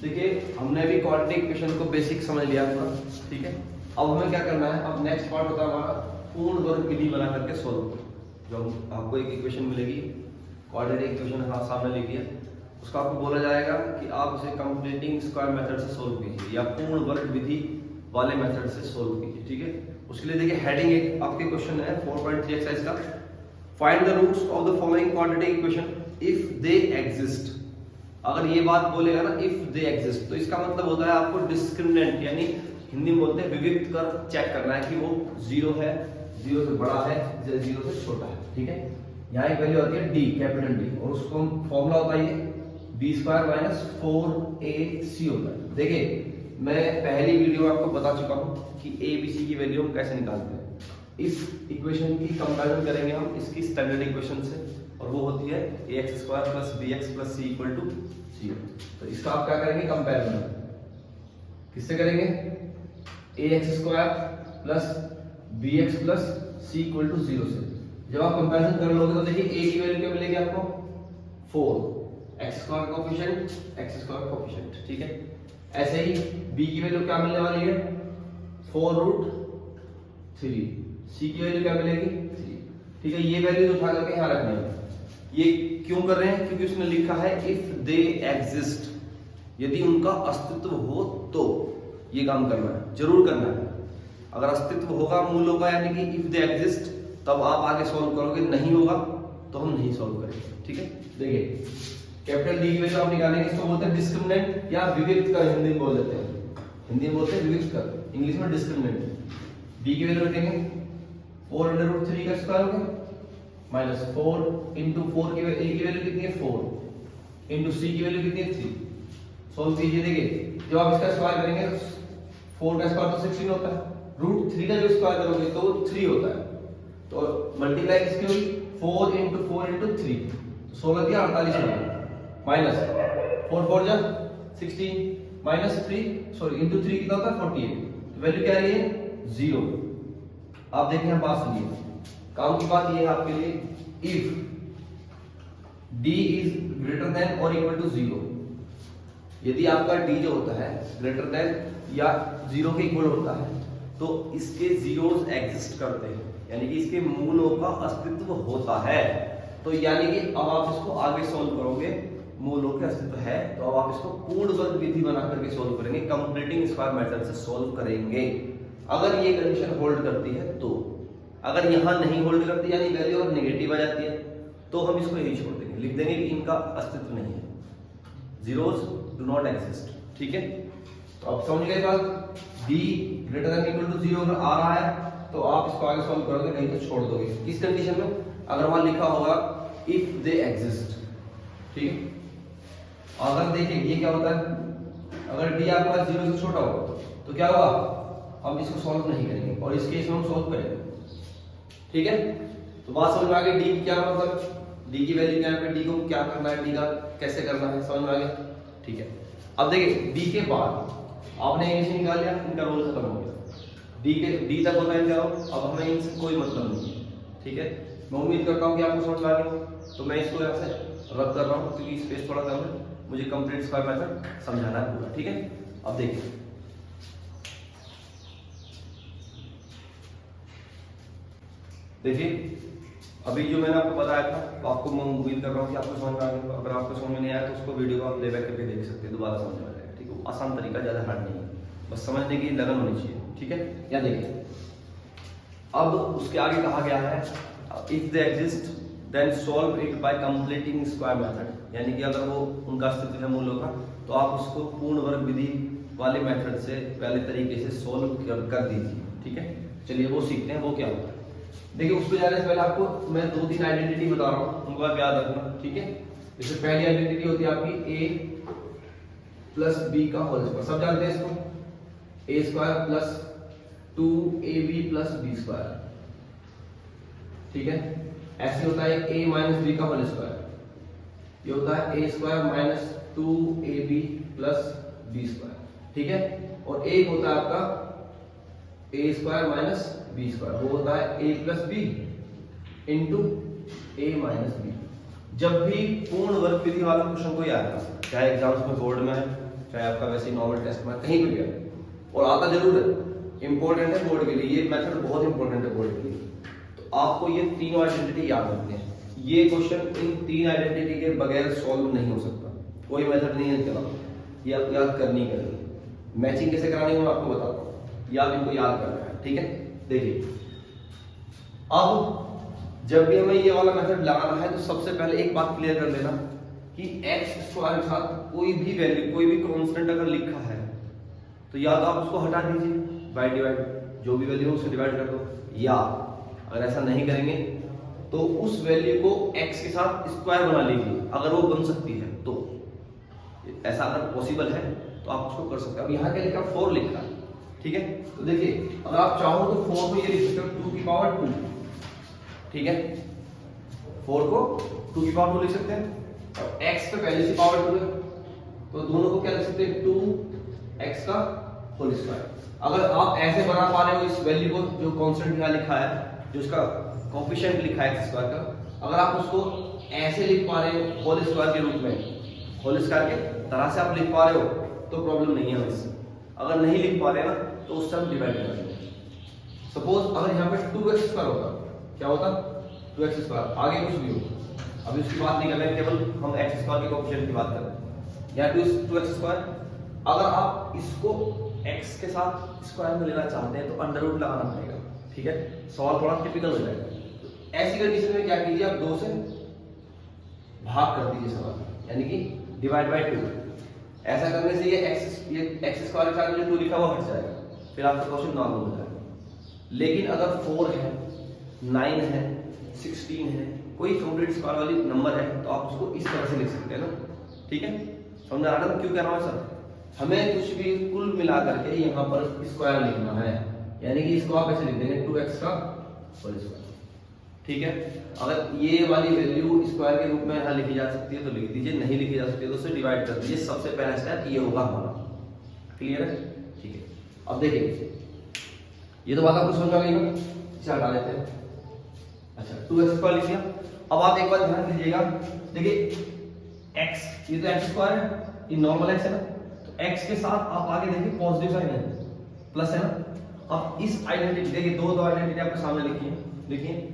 देखिए हमने अभी क्वाड्रेटिक इक्वेशन को बेसिक समझ लिया पूरा, ठीक है। अब हमें क्या करना है, अब नेक्स्ट पार्ट होता है हमारा पूर्ण वर्ग विधि बना करके सोल्व। जो आपको एक इक्वेशन मिलेगी, क्वाड्रेटिक इक्वेशन सामने लिखी है, उसका आपको बोला जाएगा कि आप उसे कंप्लीटिंग स्क्वायर मेथड से सोल्व कीजिए या पूर्ण वर्ग विधि वाले मेथड से सोल्व कीजिए, ठीक है। उसके लिए देखिए हेडिंग एक आपके क्वेश्चन है 4.3 एक्सरसाइज का, find the roots of the following quadratic equation if they exist. अगर ये बात बोलेगा ना इफ दे एग्जिस्ट, तो इसका मतलब होता है आपको डिस्क्रिमिनेंट यानी हिंदी में बोलते हैं विविक्त कर चेक करना है कि वो जीरो है, जीरो से बड़ा है, जीरो से छोटा है, ठीक है। यहाँ एक वैल्यू आती है डी, कैपिटल डी, और उसको फॉर्मूला होता है ये बी स्क्वायर माइनस 4ac होता है। देखिए मैं पहली वीडियो में आपको बता चुका हूँ कि ए बी सी की वैल्यू हम कैसे निकालते हैं। इस इक्वेशन की कंपैरिजन करेंगे हम इसकी स्टैंडर्ड इक्वेशन से, और वो होती है ax square plus bx plus c equal to 0। तो इसका आप क्या करेंगे, कंपैरिजन किससे करेंगे, ax square plus bx plus c equal to 0 से। जब आप कंपैरिजन कर लोगे तो देखिए a की वैल्यू क्या मिलेगी आपको 4, x square coefficient, x square coefficient, ठीक है। ऐसे ही b की वैल्यू क्या मिलने वाली है 4√3, c की वैल्यू क्या मिलेगी 3, ठीक है। ये वैल्यू उठा करके यहाँ रखनी है। ये क्यों कर रहे हैं, क्योंकि उसने लिखा है इफ दे एग्जिस्ट, यदि उनका अस्तित्व हो तो ये काम करना है, जरूर करना है। अगर अस्तित्व होगा मूलों का यानी कि इफ दे एग्जिस्ट, तब आप आगे सॉल्व करोगे, नहीं होगा तो हम नहीं सॉल्व करेंगे, ठीक है। देखिए कैपिटल डी की वैल्यू आप निकालेंगे, इसको बोलते हैं डिस्क्रिमिनेंट या विविक्त कर, हिंदी में बोल देते हैं, हिंदी में बोलते हैं विविक्त कर, इंग्लिश में डिस्क्रिमिनेंट। डी की वैल्यू रखेंगे 4√3 का स्क्वायर हो गया माइनस 4 इंटू 4 की वैल्यू कितनी है 4 इंटू सी की वैल्यू कितनी है 3। सॉल्व कीजिए। देखिए जब आप इसका स्क्वायर करेंगे 4 का स्क्वायर तो 16 होता है, √3 का जो स्क्वायर करोगे तो 3 होता है, तो मल्टीप्लाई किसकी हुई 4 इंटू 4 इंटू 3, तो 16 दिया 48 हो गया, माइनस 4 4 जा 16 माइनस 3 सॉरी इंटू 3 कितना होता है 48, तो वैल्यू क्या आ रही है 0। आप देखिए हम बात सुनिए, काम की बात ये है आपके लिए, if d is greater than और इक्वल टू 0, यदि आपका d जो होता है ग्रेटर देन या 0 के इक्वल होता है तो इसके जीरोस एग्जिस्ट करते हैं, यानी कि इसके मूलों का अस्तित्व होता है। तो यानी कि अब आप इसको आगे सॉल्व करोगे, मूलों के अस्तित्व है तो अब आप इसको पूर्ण वर्ग विधि बना करके सॉल्व करेंगे, कंप्लीटिंग स्क्वायर मेथड से सॉल्व करेंगे। अगर ये कंडीशन होल्ड करती है तो, अगर यहां नहीं होल्ड करती यानी वैल्यू अगर नेगेटिव आ जाती है तो हम इसको यही छोड़ देंगे, लिख देंगे कि इनका अस्तित्व नहीं है, जीरोस डू नॉट एग्जिस्ट, ठीक है। तो अब समझ गए बात, d greater than equal to 0 अगर आ रहा है तो आप इसको आगे सॉल्व करोगे, नहीं तो छोड़ दोगे। किस कंडीशन में, अगर वहां लिखा होगा इफ दे एग्जिस्ट, ठीक है। अगर देखिए ये क्या होता है, अगर d आपका 0 से छोटा होगा तो क्या होगा, हम इसको सॉल्व नहीं करेंगे और इस केस में हम सॉल्व करेंगे, ठीक है। तो बात समझ में आ गई, डी क्या मतलब, डी की वैल्यू क्या है, डी को क्या करना है, डी का कैसे करना है, समझ में आ गया, ठीक है। अब देखिए डी के बाद आपने इनसे निकाल लिया, इनका रोल खत्म हो गया, डी तक होता है इनका रोल, अब हमें इनसे कोई मतलब नहीं है, ठीक है। मैं उम्मीद करता हूँ कि आपको समझ में आ गया, तो मैं इसको यहाँ से रद्द कर रहा हूँ क्योंकि स्पेस थोड़ा कम है, मुझे कंप्लीट स्क्वायर मेथड समझाना है पूरा, ठीक है। अब देखिए अभी जो मैंने आपको बताया था, तो आपको मैं उम्मीद कर रहा हूँ कि आपको समझ में आ गया। अगर आपको समझ में नहीं आया तो उसको वीडियो को आप प्लेबैक करके देख सकते हैं, दोबारा समझ में आ जाएगा, ठीक है। आसान तरीका, ज़्यादा हार्ड नहीं है, बस समझने की लगन होनी चाहिए, ठीक है। या देखिए अब उसके आगे कहा गया है if they exist then solve it by completing square method, यानी कि अगर वो उनका अस्तित्व है मूलों का तो आप उसको पूर्ण वर्ग विधि वाले मेथड से पहले तरीके से सॉल्व कर दीजिए, ठीक है। चलिए वो सीखते हैं, वो क्या होता है। देखिए उसको जाने से पहले आपको मैं 2-3 आइडेंटिटी बता रहा हूँ, उनको आप याद रखना, ठीक है। जैसे पहली आइडेंटिटी होती है आपकी a प्लस बी का होल स्क्वायर, सब जानते हैं इसको, a square plus 2ab plus B square, ठीक है। ऐसे होता है a माइनस बी का होल स्क्वायर, ये होता है a square minus 2ab plus B square, ठीक है। और एक होता है आपका a square minus B square, वो होता है a plus B into a minus B. जब भी पूर्ण वर्ग विधि वाला क्वेश्चन कोई आएगा, चाहे एग्जाम्स में बोर्ड में चाहे आपका वैसे नॉर्मल टेस्ट में कहीं पे भी आए, और आता जरूर है, इंपॉर्टेंट है बोर्ड के लिए, ये मेथड बहुत इंपॉर्टेंट है बोर्ड के लिए। तो आपको ये तीनों आइडेंटिटी याद रखनी है। ये क्वेश्चन इन 3 आइडेंटिटी के बगैर सॉल्व नहीं हो सकता, कोई मेथड नहीं है इसके, ये आप याद करनी करनी। मैचिंग कैसे करानी है मैं आपको बताता हूँ, ये आप इनको याद करना है, ठीक है। देखिए अब जब भी हमें ये वाला मेथड लगाना है तो सबसे पहले एक बात क्लियर कर लेना कि एक्स स्क्वायर के साथ कोई भी वैल्यू, कोई भी कांस्टेंट अगर लिखा है तो या तो आप उसको हटा दीजिए, बाय डिवाइड, जो भी वैल्यू हो उसे डिवाइड कर दो, या अगर ऐसा नहीं करेंगे तो उस वैल्यू को x के साथ स्क्वायर बना लीजिए, अगर वो बन सकती है तो। ऐसा अगर पॉसिबल है तो आप उसको कर सकते हैं। अब यहाँ क्या लिखा, 4 लिखा है, ठीक है। तो देखिए अगर आप चाहो तो 4 को ये लिख सकते हो 2 की पावर 2, ठीक है, 4 को 2 की पावर 2 लिख सकते हैं, और x पे पहले से पावर 2 है तो दोनों को क्या लिख सकते हैं, 2x का होल स्क्वायर। अगर आप ऐसे बना पा रहे हो इस वैल्यू को, जो कांस्टेंट यहाँ लिखा है, जो इसका कोएफिशिएंट लिखा है x स्क्वायर का, अगर आप उसको ऐसे लिख पा रहे हो होल स्क्वायर के रूप में, होल स्क्वायर के तरह से आप लिख पा रहे हो तो प्रॉब्लम नहीं है इससे। अगर नहीं लिख पा रहे हैं ना तो उससे हम डिवाइड कर देंगे। सपोज अगर यहाँ पे 2x स्क्वायर होता, क्या होता, 2x स्क्वायर, आगे कुछ भी हो, अभी उसकी बात नहीं कर रहे हैं, केवल हम x स्क्वायर के कोएफिशिएंट की बात कर रहे हैं। यहाँ 2x स्क्वायर, अगर आप इसको x के साथ स्क्वायर में लेना चाहते हैं तो अंडर रूट लगाना पड़ेगा, ठीक है, सवाल थोड़ा टिपिकल हो जाएगा। ऐसी कंडीशन में क्या कीजिए, आप 2 से भाग कर दीजिए सवाल, यानी कि डिवाइड बाय 2। ऐसा करने से ये x स्क्वायर के साथ जो 2 लिखा हुआ हट जाएगा, फिर आपका क्वेश्चन नॉर्मल हो जाएगा। लेकिन अगर 4 है, 9 है, 16 है, कोई कंप्लीट स्क्वायर वाली नंबर है तो आप उसको इस तरह से लिख सकते हैं ना, ठीक है। समझ आ रहा है क्यों कह रहा हूं सर, हमें कुछ भी कुल मिला करके यहाँ पर स्क्वायर लिखना है, यानी कि इसको आप ऐसे लिख देंगे 2x का होल स्क्वायर, ठीक है। अगर ये वाली वैल्यू स्क्वायर के रूप में यहाँ लिखी जा सकती है तो लिख दीजिए, नहीं लिखी जा सकती है तो उसे डिवाइड कर दीजिए। सबसे पहला स्टेप ये होगा हमारा, क्लियर है, ठीक है। अब देखिए ये तो बात आपको समझ आ गई ना, इसे हटा लेते हैं। अच्छा 2x स्क्वायर लिख दिया। अब आप एक बात ध्यान दीजिएगा, देखिए x, ये तो x स्क्वायर है, ये नॉर्मल x है ना, तो x के साथ आप आगे देखिए पॉजिटिव साइन है, प्लस है ना। अब इस आइडेंटिटी देखिए, दो आइडेंटिटी आपके सामने लिखी है, देखिए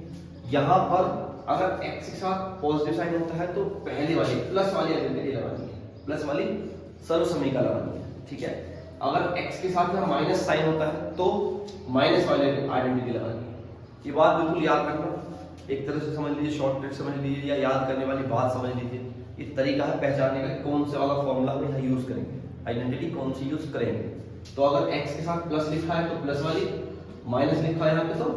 यहाँ पर अगर x के साथ पॉजिटिव साइन होता है तो पहले वाली प्लस वाली आइडेंटिटी लगानी है, प्लस वाली सर्वसमीका लगानी है, ठीक है। अगर x के साथ यहाँ माइनस साइन होता है तो माइनस वाली आइडेंटिटी लगानी है। ये बात बिल्कुल याद रखना, एक तरह से समझ लीजिए, शॉर्ट ट्रिक समझ लीजिए, या याद करने वाली बात समझ लीजिए। ये तरीका है पहचानने का कौन से वाला फॉर्मूला हम यहाँ यूज करेंगे, आइडेंटिटी कौन सी यूज करेंगे। तो अगर x के साथ प्लस लिखा है तो प्लस वाली, माइनस लिखा है यहाँ पे तो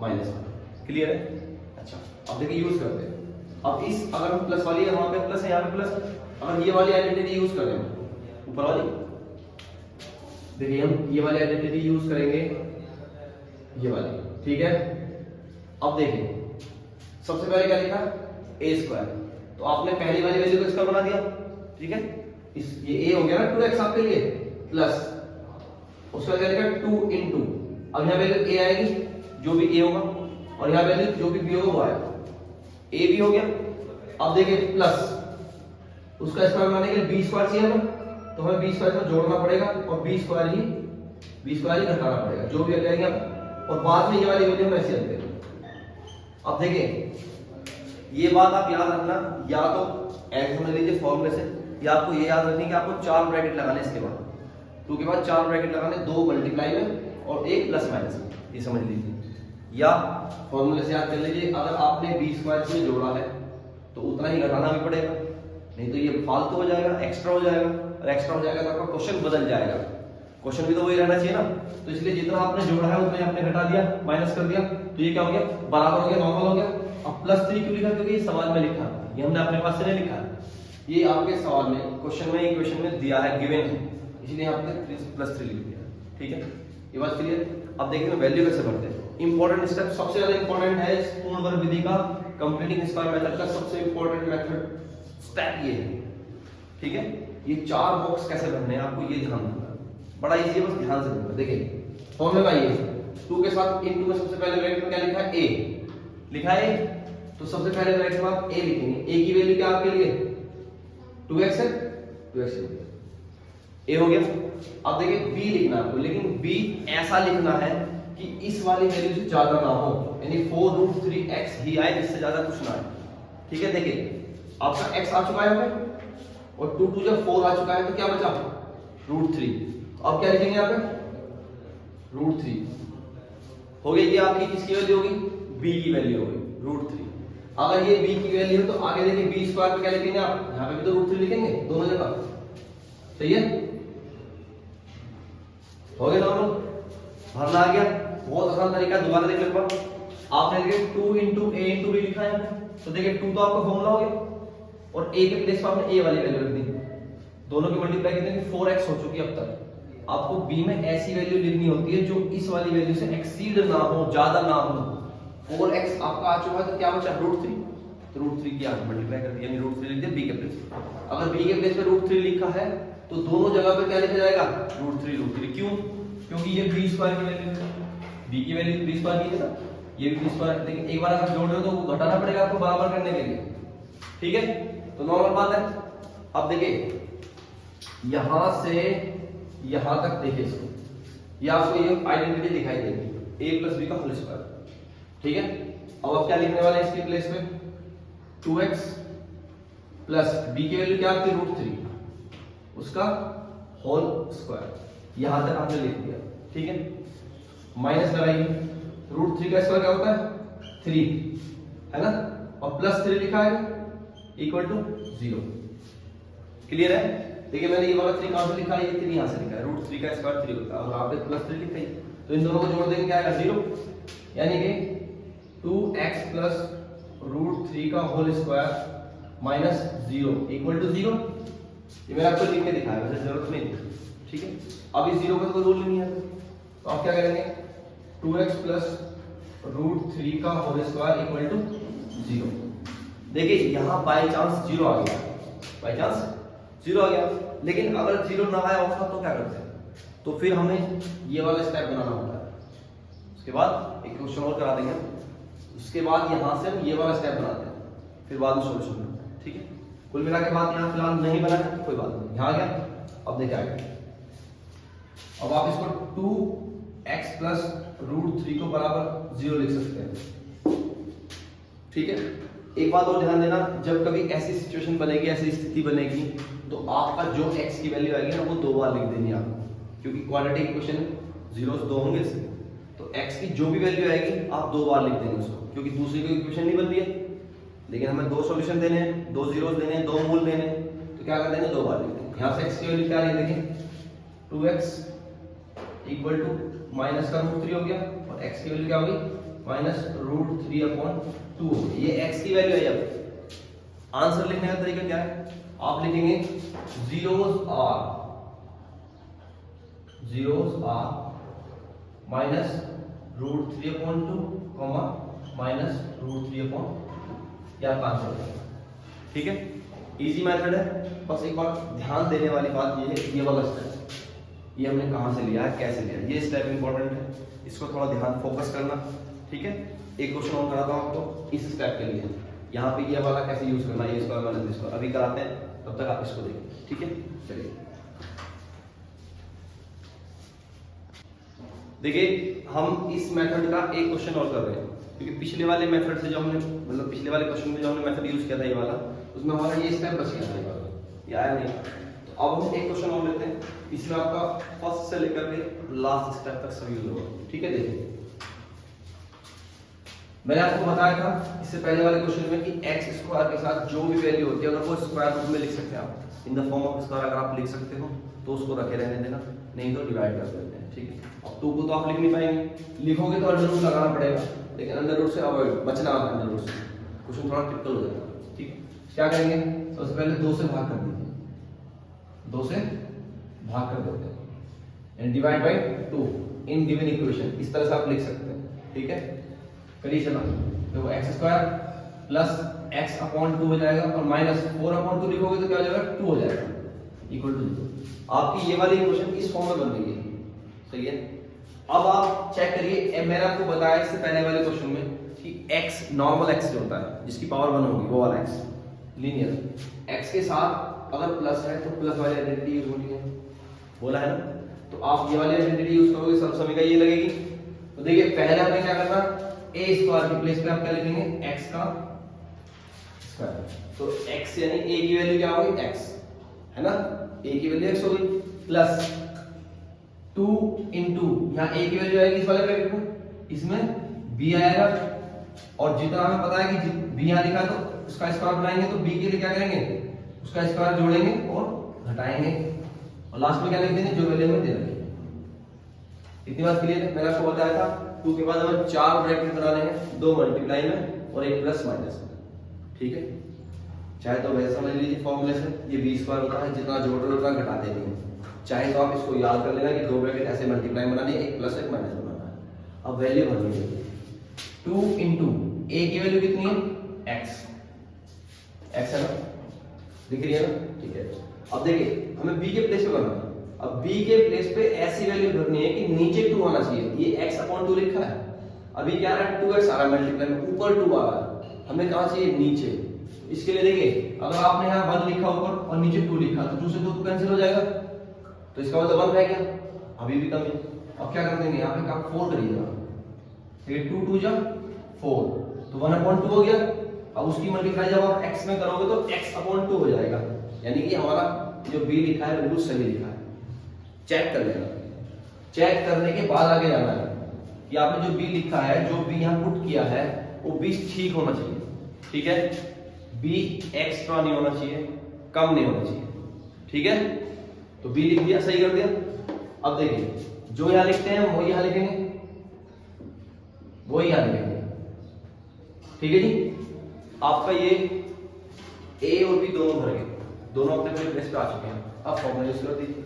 माइनस वाली, क्लियर है। अच्छा अब देखिए यूज करते हैं। अब इस अगर हम प्लस वाली है, वहां पे प्लस है, यहाँ पे प्लस, अगर ये वाली आइडेंटिटी यूज करें ऊपर वाली, देखिए हम ये वाली आइडेंटिटी यूज करेंगे, ये वाली, ठीक है। अब देखिए सबसे पहले क्या लिखा, a स्क्वायर, तो आपने पहली वाली वैल्यू को स्क्वायर बना दिया, ठीक है। इस ये a हो गया ना 2x आपके लिए, प्लस उसका क्या लिखा 2 into, अब यहाँ वैल्यू a आएगी, जो भी a होगा, और यहाँ वैल्यू जो भी b होगा वो आएगा, a भी हो गया। अब देखिए प्लस उसका स्क्वायर बनाने के लिए b स्क्वायर चाहिए हमें, तो हमें b स्क्वायर में जोड़ना पड़ेगा और b स्क्वायर ही घटाना पड़ेगा, जो भी आ जाएगा, और बाद में ये वाली वैल्यू हम ऐसे रख देंगे। अब देखिए ये बात आप याद रखना, या तो ऐसे समझ लीजिए फॉर्मूले से, या आपको ये याद रखनी कि आपको 4 ब्रैकेट लगाने, इसके बाद 2 के बाद 4 ब्रैकेट लगाने, 2 मल्टीप्लाई में और 1 प्लस माइनस, ये समझ लीजिए। या फॉर्मूले से याद कर लीजिए, अगर आपने b स्क्वायर से जोड़ा है तो उतना ही घटाना भी पड़ेगा, नहीं तो ये फालतू हो जाएगा, एक्स्ट्रा हो जाएगा, और एक्स्ट्रा हो जाएगा तो आपका क्वेश्चन बदल जाएगा। क्वेश्चन भी तो वही रहना चाहिए ना, तो इसलिए जितना आपने जोड़ा है उतना आपने घटा दिया, माइनस कर दिया, तो ये क्या हो गया, बराबर हो गया, नॉर्मल हो गया। अब +3 क्यों लिखा, क्योंकि ये सवाल में लिखा, ये हमने अपने पास से नहीं लिखा, ये आपके सवाल में क्वेश्चन में दिया है, गिवन है, इसलिए आपने +3 लिख दिया, ठीक है। ये बात क्लियर। अब देखिए वैल्यू कैसे भरते हैं, इंपॉर्टेंट स्टेप, सबसे ज्यादा इंपॉर्टेंट है इस पूर्ण वर्ग विधि का, कंप्लीटिंग स्क्वायर मेथड का सबसे इंपॉर्टेंट मेथड स्टेप ये है, ठीक है। ये 4 बॉक्स कैसे भरने हैं आपको ये ध्यान रखना, बड़ा इजी है, बस ध्यान से देखना। देखिए फॉर्मूला में आइए, 2 के साथ इन 2 में सबसे पहले ब्रैकेट में क्या लिखा है, a लिखा है, तो सबसे पहले ब्रैकेट में आप a लिखेंगे। a की वैल्यू क्या आपके लिए 2x है, 2x ए हो गया। अब देखिए बी लिखना है आपको, लेकिन बी ऐसा लिखना है कि इस वाली वैल्यू से ज्यादा ना हो, यानी 4√3x ही आए, इससे ज्यादा कुछ ना आए। ठीक है, देखिए आपका x आ चुका है यहाँ पे और 2 2 जब 4 आ चुका है तो क्या बचा √3। अब क्या लिखेंगे यहाँ पे √3 हो गया। ये आपकी किसकी वैल्यू होगी, b की वैल्यू होगी √3। अगर ये b की वैल्यू है तो आगे देखिए b स्क्वायर पे क्या लिखेंगे आप, यहाँ पे भी तो √3 लिखेंगे दोनों जगह। सही है, हो गया दोनों, भरना आ गया। बहुत आसान तरीका, दोबारा देख लो। आपने देखिए 2 × a × b लिखा है, तो देखिए 2 तो आपका फॉर्मूला हो गया और a के प्लेस पर आपने a वाली वैल्यू रख दी, दोनों की मल्टीप्लाई कितनी 4x हो चुकी है। अब तक आपको b में ऐसी वैल्यू लिखनी होती है जो इस वाली वैल्यू से एक्सीड ना हो, ज्यादा ना हो। 4x आपका आ चुका है तो क्या बचा √3, तो √3 की आप मल्टीप्लाई कर दी, यानी √3 लिख दिया b के प्लेस पे। अगर b के प्लेस पे √3 लिखा है तो दोनों जगह पे क्या लिखा जाएगा √3। क्यों, क्योंकि ये b स्क्वायर की वैल्यू है, b की वैल्यू b स्क्वायर की है ना, ये भी b स्क्वायर। लेकिन एक बार अगर जोड़ रहे हो तो वो घटाना पड़ेगा आपको बराबर करने के लिए। ठीक है, तो नॉर्मल बात है। अब देखिए यहां से यहां तक देखिए इसको, ये आपको ये आइडेंटिटी दिखाई देगी a + b का होल स्क्वायर। ठीक है, अब आप क्या लिखने वाले हैं इसके प्लेस में 2x प्लस b की वैल्यू क्या आपकी √3 उसका होल स्क्वायर, यहां तक आपने लिख दिया। ठीक है, माइनस लगाइए, √3 का स्क्वायर क्या होता है 3 है ना, और +3 लिखा है इक्वल टू 0। क्लियर है, देखिए मैंने ये वाला 3 कहां से लिखा है, ये 3 यहां से लिखा है, √3 का स्क्वायर 3 होता है और आपने +3 लिखा है, तो इन दोनों को जोड़ देंगे क्या आएगा 0, यानी कि 2x प्लस √3 का whole square minus 0 equal to 0। ये मैंने आपको लिख के दिखाया, वैसे जरूरत नहीं थी। ठीक है, अब इस 0 का तो रूल नहीं है, तो आप क्या करेंगे 2x प्लस √3 का होल स्क्वायर इक्वल टू 0। देखिए यहां बाय चांस 0 आ गया, बाय चांस 0 आ गया, लेकिन अगर 0 ना आया होता तो क्या करते हैं, तो फिर हमें ये वाला स्टेप बनाना होता है। उसके बाद एक क्वेश्चन और करा देंगे, उसके बाद यहां से हम ये वाला स्टेप बनाते हैं, फिर बाद में सॉल्यूशन करते हैं। ठीक है, कुल मिला के बात यहाँ फिलहाल नहीं बना है, कोई बात नहीं, यहाँ गया। अब देखिए आगे, अब आप इसको 2x प्लस √3 को बराबर 0 लिख सकते हैं। ठीक है, एक बात और ध्यान देना, जब कभी ऐसी सिचुएशन बनेगी, ऐसी स्थिति बनेगी, तो आपका जो x की वैल्यू आएगी ना वो 2 बार लिख देनी है आपको, क्योंकि क्वाड्रेटिक इक्वेशन जीरोस 2 होंगे इसके, तो x की जो भी वैल्यू आएगी आप 2 बार लिख देंगे उसको, क्योंकि दूसरी कोई इक्वेशन नहीं बन रही है। लेकिन हमें 2 सॉल्यूशन देने हैं, 2 जीरोस देने हैं, 2 मूल देने हैं, तो क्या कर देंगे 2 बार लिख देंगे। यहाँ से x की वैल्यू क्या लिख देंगे 2x इक्वल टू माइनस का √3 हो गया, और x की वैल्यू क्या होगी माइनस √3/2 हो गई। ये x की वैल्यू है। अब आंसर लिखने का तरीका क्या है, आप लिखेंगे जीरोस आर माइनस √3/2 माइनस √3/2, या आपका आंसर है। ठीक है, इजी मेथड है। बस एक बार ध्यान देने वाली बात ये है, ये वाला स्टेप ये हमने कहां से लिया है, कैसे लिया है, ये स्टेप इंपॉर्टेंट है, इसको थोड़ा ध्यान फोकस करना। ठीक है, एक क्वेश्चन और कराता हूं आपको इस स्टेप के लिए, यहाँ पे ये वाला कैसे यूज करना है, इसको मैंने इसको अभी कराते हैं, तब तक आप इसको देखिए। ठीक है, चलिए देखिए हम इस मेथड का एक क्वेश्चन और कर रहे हैं, क्योंकि पिछले वाले मेथड से जो हमने मतलब पिछले वाले क्वेश्चन में जो हमने मेथड यूज किया था ये वाला, उसमें हमारा ये स्टेप बच गया था, ये वाला ये आया नहीं। तो अब हम एक क्वेश्चन और लेते हैं, इसमें आपका फर्स्ट से लेकर के लास्ट स्टेप तक सब यूज होगा। ठीक है, देखिए मैंने आपको बताया था इससे पहले वाले क्वेश्चन में कि x स्क्वायर के साथ जो भी वैल्यू होती है अगर वो स्क्वायर रूट में लिख सकते हैं आप, in the form of square अगर आप लिख सकते हो तो उसको रखे रहने देना, नहीं तो डिवाइड कर देते हैं। ठीक है, अब 2 को तो आप लिख नहीं पाएंगे, लिखोगे तो अंडर रूट लगाना पड़ेगा, लेकिन अंडर रूट से अवॉइड बचना, अंडर रूट से क्वेश्चन थोड़ा टिपिकल हो जाएगा। ठीक है, क्या करेंगे, सबसे पहले 2 से भाग कर दीजिए, 2 से भाग कर देते हैं, and divide by 2 in given equation, इस तरह से आप लिख सकते हैं। ठीक है, करिए चलो, देखो x स्क्वायर प्लस x/2 हो जाएगा, और माइनस 4/2 लिखोगे तो क्या हो जाएगा 2 हो जाएगा इक्वल टू 0। आपकी ये वाली इक्वेशन इस फॉर्म में बन रही है। सही है, अब आप चेक करिए, मैंने आपको बताया इससे पहले वाले क्वेश्चन में कि x नॉर्मल x जो होता है जिसकी पावर 1 होगी वो वाला x लीनियर, x के साथ अगर प्लस है तो प्लस वाली आइडेंटिटी यूज होनी है, बोला है ना। तो आप ये वाली आइडेंटिटी यूज करोगे, सब समीकरण ये लगेगी। तो देखिए पहले हमें क्या करना, a स्क्वायर की प्लेस पे आप क्या लिखेंगे, x का स्क्वायर। तो x यानी a की वैल्यू क्या होगी, x है ना, a की वैल्यू x होगी, प्लस 2 इंटू यहाँ a की वैल्यू आएगी इस वाले ब्रैकेट में, इसमें b आएगा, और जितना हमें पता है कि b यहाँ लिखा है तो उसका स्क्वायर बनाएंगे, तो b के लिए क्या करेंगे, उसका स्क्वायर जोड़ेंगे और घटाएंगे, और लास्ट में क्या लिख देंगे, जो वैल्यू में दे रखी है। इतनी बात क्लियर है। मैंने आपको बताया था 2 के बाद हमें 4 ब्रैकेट बनाने हैं, 2 मल्टीप्लाई में और 1 प्लस माइनस में, ठीक है। चाहे तो वैसे समझ लीजिए फॉर्मूले से, ये b स्क्वायर होता है, जितना जोड़ रहे हो उतना घटाते नहीं है। चाहे तो आप इसको याद कर लेना कि 2 ब्रैकेट ऐसे मल्टीप्लाई बनानी है, 1 प्लस 1 माइनस बनाना है। अब वैल्यू भरनी है, 2 इंटू a की वैल्यू कितनी है, x है ना, दिख रही है ना, ठीक है। अब देखिए हमें b के प्लेस पे बनाना है। अब b के प्लेस पे ऐसी वैल्यू भरनी है कि नीचे 2 आना चाहिए, ये x/2 लिखा है, अभी क्या आ रहा है 2x आ रहा है मल्टीप्लाई में, ऊपर 2 आ रहा है, हमें कहां चाहिए, नीचे। इसके लिए देखिए अगर आपने यहाँ 1 लिखा ऊपर और नीचे 2 लिखा तो 2 से 2 कैंसिल हो जाएगा, तो इसका मतलब 1 रह गया, अभी भी कम है। अब क्या कर देंगे, यहाँ पे आप 4 करिएगा, ये 2 2 जा 4, तो 1/2 हो गया। अब उसकी मल्टीप्लाई जब आप x में करोगे तो x/2 हो जाएगा, यानी कि हमारा जो b लिखा है बिल्कुल सही लिखा है। चेक कर लेना, चेक करने के बाद आगे जाना है कि आपने जो b लिखा है, जो b यहाँ पुट किया है वो b ठीक होना चाहिए, ठीक है, b एक्स्ट्रा नहीं होना चाहिए, कम नहीं होना चाहिए, ठीक है। तो b लिख दिया, सही कर दिया। अब देखिए जो यहाँ लिखते हैं वो यहाँ लिखेंगे, वो यहाँ लिखेंगे, ठीक है जी। आपका ये a और b दोनों भर गए, दोनों अपने अपने प्लेस पे आ चुके हैं। अब फॉर्मूला यूज कर दीजिए।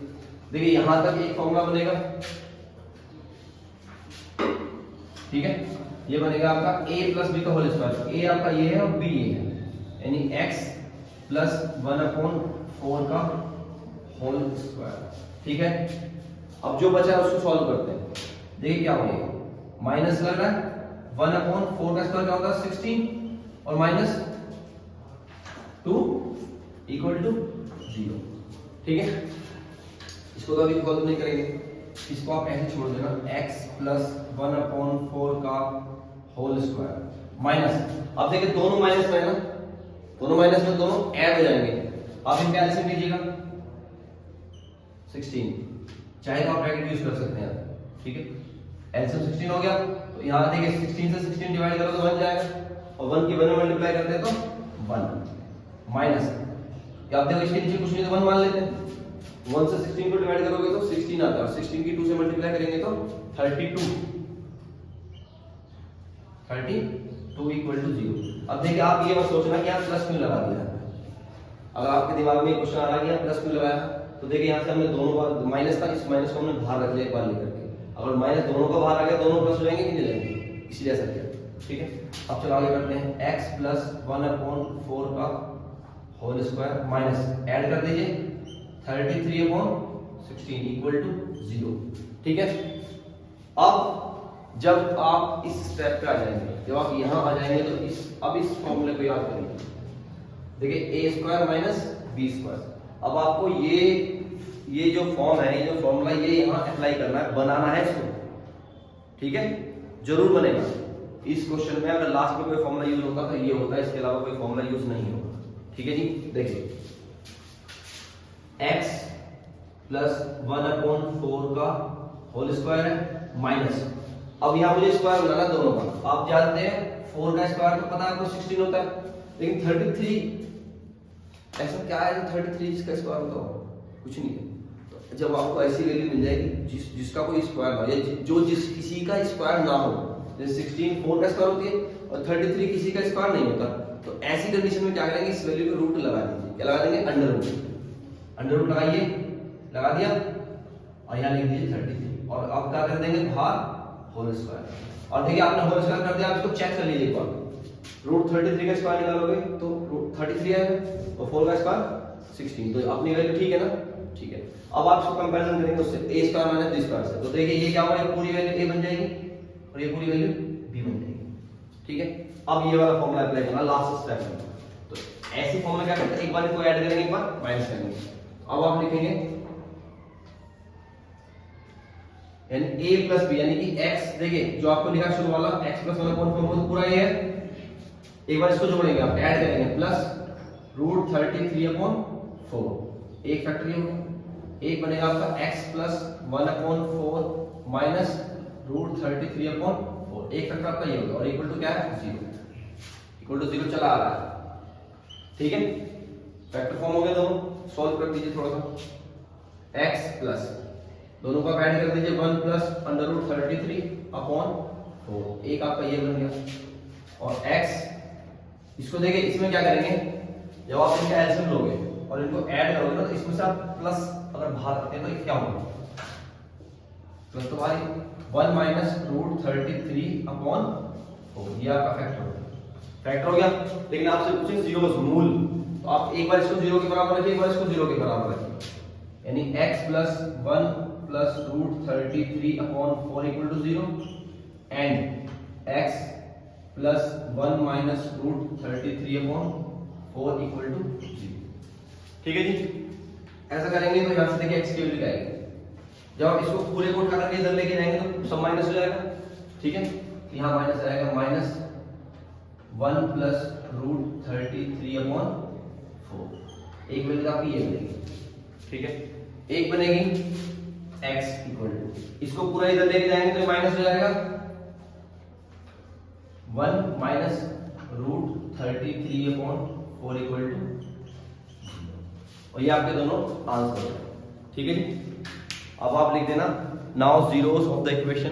देखिए यहां तक एक फॉर्मूला बनेगा, ठीक है, ये बनेगा आपका a प्लस b का होल स्क्वायर। a आपका ये है और b ये है, यानी x प्लस 1/4 का होल स्क्वायर, ठीक है। अब जो बचा है उसको सॉल्व करते हैं। देखिए क्या होगा, माइनस लग रहा है, 1/4 का स्क्वायर क्या होता है 16 और माइनस 2 इक्वल टू 0, ठीक है। इसको तो अभी सॉल्व नहीं करेंगे, इसको आप ऐसे छोड़ देना, x प्लस 1/4 का होल स्क्वायर माइनस, अब देखिए दोनों माइनस में है ना, दोनों माइनस में दोनों ऐड हो जाएंगे। आप इनका एलसीएम लीजिएगा 16, चाहे तो आप ब्रैकेट यूज कर सकते हैं, ठीक है। एलसीएम 16 हो गया, तो यहाँ देखिए 16 से 16 डिवाइड करो तो 1 जाएगा, और 1 की 1 में मल्टीप्लाई करते हैं तो 1 माइनस, या आप देखो इसके नीचे कुछ नहीं तो 1 मान लेते हैं, 1 से 16 को डिवाइड करोगे तो 16 आता है, और 16 की 2 से मल्टीप्लाई करेंगे तो 32 इक्वल टू 0। अब देखिए आप ये मत सोचना कि आप प्लस क्यों लगा दिया, अगर आपके दिमाग में क्वेश्चन आ रहा है कि प्लस क्यों लगाया, तो देखिए यहाँ से हमने दोनों बार माइनस था, इस माइनस को हमने बाहर रख लिया एक बार लेकर के, अगर माइनस दोनों का बाहर आ गया दोनों प्लस हो जाएंगे कि नहीं जाएंगे, इसलिए ऐसा किया, ठीक है। अब चलो आगे बढ़ते हैं, x प्लस 1/4 का होल स्क्वायर माइनस ऐड कर दीजिए 33/16 इक्वल टू 0, ठीक है। अब जब आप इस स्टेप पे आ जाएंगे, जब आप यहाँ आ जाएंगे तो अब इस फॉर्मूले को याद करिए, देखिए a square minus b square. अब आपको ये जो फॉर्म है, ये जो फॉर्मूला, ये यहाँ अप्लाई करना है, बनाना है इसको, ठीक है, जरूर बनेगा। इस क्वेश्चन में अगर लास्ट में कोई फॉर्मूला यूज होता तो ये होता है, इसके अलावा कोई फॉर्मूला यूज नहीं होगा, ठीक है जी। देखिए x प्लस 1/4 का होल स्क्वायर है माइनस, अब यहाँ मुझे स्क्वायर बनाना दोनों का। आप जानते हैं 4 का स्क्वायर तो पता है आपको 16 होता है, लेकिन 33 ऐसा क्या है 33 जिसका स्क्वायर होता हो, कुछ नहीं है। तो जब आपको ऐसी वैल्यू मिल जाएगी जिसका कोई स्क्वायर ना हो, या जो किसी का स्क्वायर ना हो, जैसे 16 4 का स्क्वायर होती है और 33 किसी का स्क्वायर नहीं होता, तो ऐसी कंडीशन में क्या करेंगे, इस वैल्यू पे रूट लगा दीजिए। क्या लगा देंगे, अंडर रूट लगाइए, लगा दिया, और यहाँ लिख दीजिए 33, और अब क्या कर देंगे बाहर होल स्क्वायर। और देखिए आपने होल स्क्वायर कर दिया, आप इसको चेक कर लीजिए एक बार, रूट 33 का स्क्वायर निकालोगे तो रूट 33 आएगा और 4 का स्क्वायर 16, तो अपनी वैल्यू ठीक है ना, ठीक है। अब आप इसको कंपैरिजन करेंगे उससे a square minus b square से, तो देखिए ये क्या होगा, पूरी वैल्यू a बन जाएगी और ये पूरी वैल्यू b बन जाएगी, ठीक है। अब ये वाला फॉर्मूला अप्लाई करना लास्ट स्टेप में, तो ऐसी फॉर्मूला क्या करते हैं, एक बार इसको ऐड करेंगे, एक बार माइनस करेंगे। अब आप लिखेंगे यानी a प्लस बी, यानी कि x, देखिए जो आपको लिखा शुरू वाला x प्लस 1/4 पूरा ये है। एक बार इसको जोड़ेंगे, आप ऐड करेंगे, प्लस √33/4, एक फैक्टर ये होगा। एक बनेगा आपका x प्लस 1/4 माइनस √33/4, एक फैक्टर आपका ये होगा, और इक्वल टू क्या है 0, इक्वल टू 0 चला आ रहा है। ठीक है, फैक्टर फॉर्म हो गया दोनों। सॉल्व कर दीजिए थोड़ा सा। x प्लस दोनों को आप ऐड कर दीजिए, 1 प्लस √33/4, एक आपका ये बन गया, और x इसको देखिए, इसमें क्या करेंगे, जब आप इनका एलसीएम लोगे और इनको ऐड करोगे ना, तो इसमें से आप प्लस अगर बाहर करते हैं तो ये क्या होगा, प्लस तो भाई 1 माइनस √33/4, ये आपका फैक्टर हो गया। लेकिन आपसे पूछे जीरो मूल, तो आप एक बार इसको 0 के बराबर रखिए, एक बार इसको 0 के बराबर रखिए, यानी x plus 1 plus √33/4 equal to 0, and x plus 1 minus √33/4 equal to 0। ठीक है जी, ऐसा करेंगे तो यहां से देखिए x की वैल्यू क्या आएगी। जब आप इसको पूरे को उठा करके इधर लेके जाएंगे तो सब माइनस हो जाएगा। ठीक है, यहां माइनस आएगा, माइनस 1 प्लस √33/4, एक वैल्यू आपकी ये बनेगी। ठीक है, एक बनेगी x इक्वल टू, इसको पूरा इधर लेके जाएंगे तो माइनस हो जाएगा 1 माइनस √33/4 इक्वल टू, और ये आपके दोनों आंसर है। ठीक है जी, अब आप लिख देना now zeros of the equation,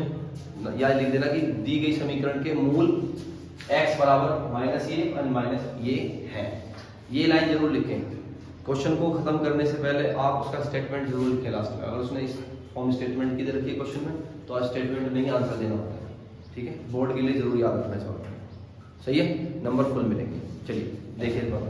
या लिख देना कि दी गई समीकरण के मूल x बराबर माइनस ये और माइनस ये है। ये लाइन जरूर लिखें। क्वेश्चन को खत्म करने से पहले आप उसका स्टेटमेंट जरूर लिखें लास्ट में। अगर उसने इस फॉर्म स्टेटमेंट की दे रखी है क्वेश्चन में, तो आज स्टेटमेंट नहीं आंसर देना होता है। ठीक है, बोर्ड के लिए जरूर याद रखना चाहिए। सही है, नंबर फुल मिलेंगे। चलिए देखिए इस बात।